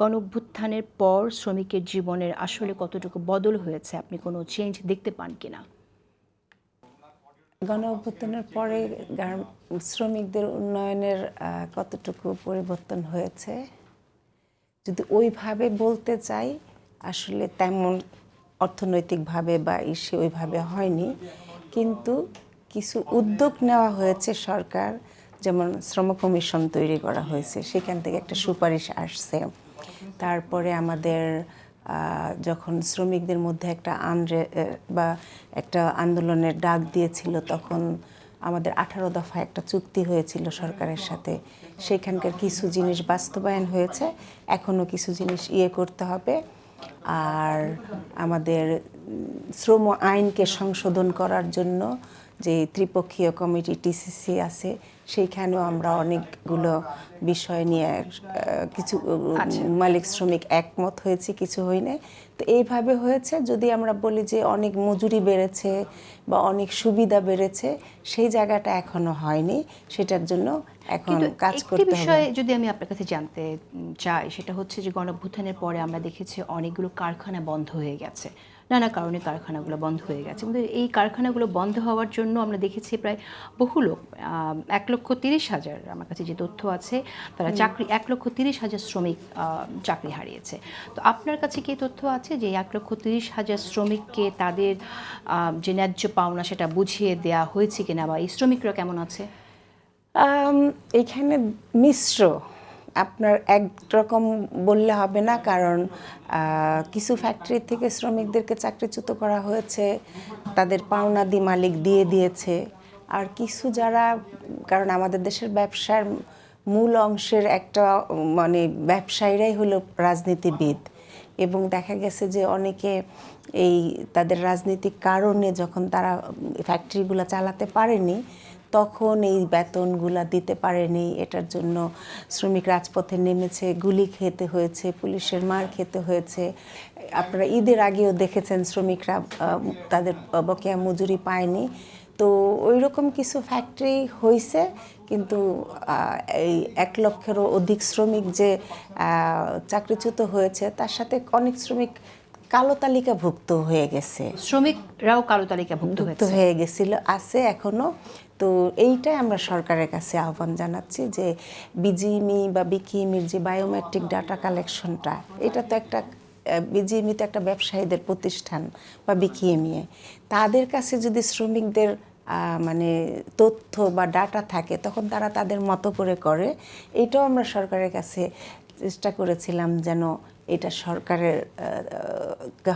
গণঅভ্যুত্থানের পর শ্রমিকের জীবনের আসলে কতটুকু বদল হয়েছে, আপনি কোনো চেঞ্জ দেখতে পান কিনা? গণঅভ্যুত্থানের পরে শ্রমিকদের উন্নয়নের কতটুকু পরিবর্তন হয়েছে যদি ওইভাবে বলতে চাই, আসলে তেমন অর্থনৈতিকভাবে বা ওইভাবে হয়নি, কিন্তু কিছু উদ্যোগ নেওয়া হয়েছে সরকার, যেমন শ্রম কমিশন তৈরি করা হয়েছে, সেখান থেকে একটা সুপারিশ আসছে। তারপরে আমাদের যখন শ্রমিকদের মধ্যে একটা বা একটা আন্দোলনের ডাক দিয়েছিল, তখন আমাদের 18 দফা একটা চুক্তি হয়েছিল সরকারের সাথে। সেখানকার কিছু জিনিস বাস্তবায়ন হয়েছে, এখনও কিছু জিনিস করতে হবে। আর আমাদের শ্রম আইনকে সংশোধন করার জন্য যে ত্রিপক্ষীয় কমিটি টিসিসি আছে, সেইখানেও আমরা অনেকগুলো বিষয় নিয়ে কিছু মালিক শ্রমিক একমত হয়েছে, কিছু হয়নি। তো এইভাবে হয়েছে। যদি আমরা বলি যে অনেক মজুরি বেড়েছে বা অনেক সুবিধা বেড়েছে, সেই জায়গাটা এখনো হয়নি, সেটার জন্য এখন কাজ করতে হবে। একটি বিষয় যদি আমি আপনার কাছে জানতে চাই, সেটা হচ্ছে যে গণঅভ্যুত্থানের পরে আমরা দেখেছি অনেকগুলো কারখানা বন্ধ হয়ে গেছে, নানা কারণে কারখানাগুলো বন্ধ হয়ে গেছে। আমাদের এই কারখানাগুলো বন্ধ হওয়ার জন্য আমরা দেখেছি প্রায় বহু লোক, 1,30,000 আমার কাছে যে তথ্য আছে, তারা চাকরি, 1,30,000 শ্রমিক চাকরি হারিয়েছে। তো আপনার কাছে কি তথ্য আছে যে 1,30,000 শ্রমিককে তাদের যে ন্যায্য পাওনা সেটা বুঝিয়ে দেওয়া হয়েছে কিনা, বা এই শ্রমিকরা কেমন আছে? এখানে মিশ্র, আপনার একরকম বললে হবে না, কারণ কিছু ফ্যাক্টরি থেকে শ্রমিকদেরকে চাকরিচ্যুত করা হয়েছে, তাদের পাওনা মালিক দিয়ে দিয়েছে। আর কিছু যারা, কারণ আমাদের দেশের ব্যবসার মূল অংশের একটা মানে ব্যবসায়ীরাই হলো রাজনীতিবিদ, এবং দেখা গেছে যে অনেকে এই তাদের রাজনৈতিক কারণে যখন তারা ফ্যাক্টরিগুলো চালাতে পারেনি, তখন এই বেতনগুলা দিতে পারেনি, এটার জন্য শ্রমিক রাজপথে নেমেছে, গুলি খেতে হয়েছে, পুলিশের মার খেতে হয়েছে। আপনারা ঈদের আগেও দেখেছেন শ্রমিকরা তাদের বকেয়া মজুরি পায়নি। তো ওই রকম কিছু ফ্যাক্টরি হয়েছে, কিন্তু এই 1 লক্ষেরও অধিক শ্রমিক যে চাকরিচ্যুত হয়েছে, তার সাথে অনেক শ্রমিক কালো তালিকাভুক্ত হয়ে গেছে, শ্রমিকরাও কালো তালিকাভুক্ত হয়ে গেছিল, আছে এখনো। তো এইটাই আমরা সরকারের কাছে আহ্বান জানাচ্ছি যে বিজিএমই বা বিকিএমির যে বায়োমেট্রিক ডাটা কালেকশনটা, এটা তো একটা, বিজিএমই তো একটা ব্যবসায়ীদের প্রতিষ্ঠান, বা বিকিএমইএ, তাদের কাছে যদি শ্রমিকদের মানে তথ্য বা ডাটা থাকে, তখন তারা তাদের মতো করে। এটাও আমরা সরকারের কাছে চেষ্টা করেছিলাম যেন এটা সরকারের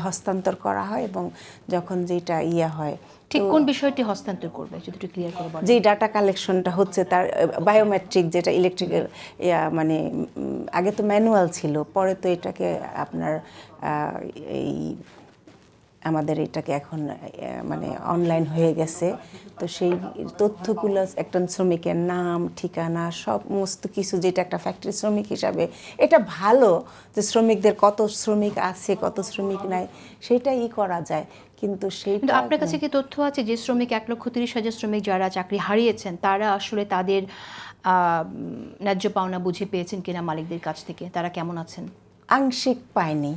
হস্তান্তর করা হয়, এবং যখন যেটা হয়। ঠিক কোন বিষয়টি হস্তান্তর করবে যদি একটু ক্লিয়ার করে বলেন? যে ডাটা কালেকশনটা হচ্ছে তার বায়োমেট্রিক, যেটা ইলেকট্রিক্যাল, মানে আগে তো ম্যানুয়াল ছিল, পরে তো এটাকে আপনার এই আমাদের এটাকে এখন মানে অনলাইন হয়ে গেছে। তো সেই তথ্যগুলো একজন শ্রমিকের নাম, ঠিকানা, সমস্ত কিছু, যেটা একটা ফ্যাক্টরি শ্রমিক হিসাবে এটা ভালো, যে শ্রমিকদের কত শ্রমিক আছে, কত শ্রমিক নাই, সেটাই করা যায়। কিন্তু আপনার কাছে কি তথ্য আছে যে শ্রমিক 1,30,000 শ্রমিক যারা চাকরি হারিয়েছেন, তারা আসলে তাদের ন্যায্য পাওনা বুঝে পেয়েছেন কিনা মালিকদের কাছ থেকে? তারা কেমন আছেন? আংশিক পায়নি।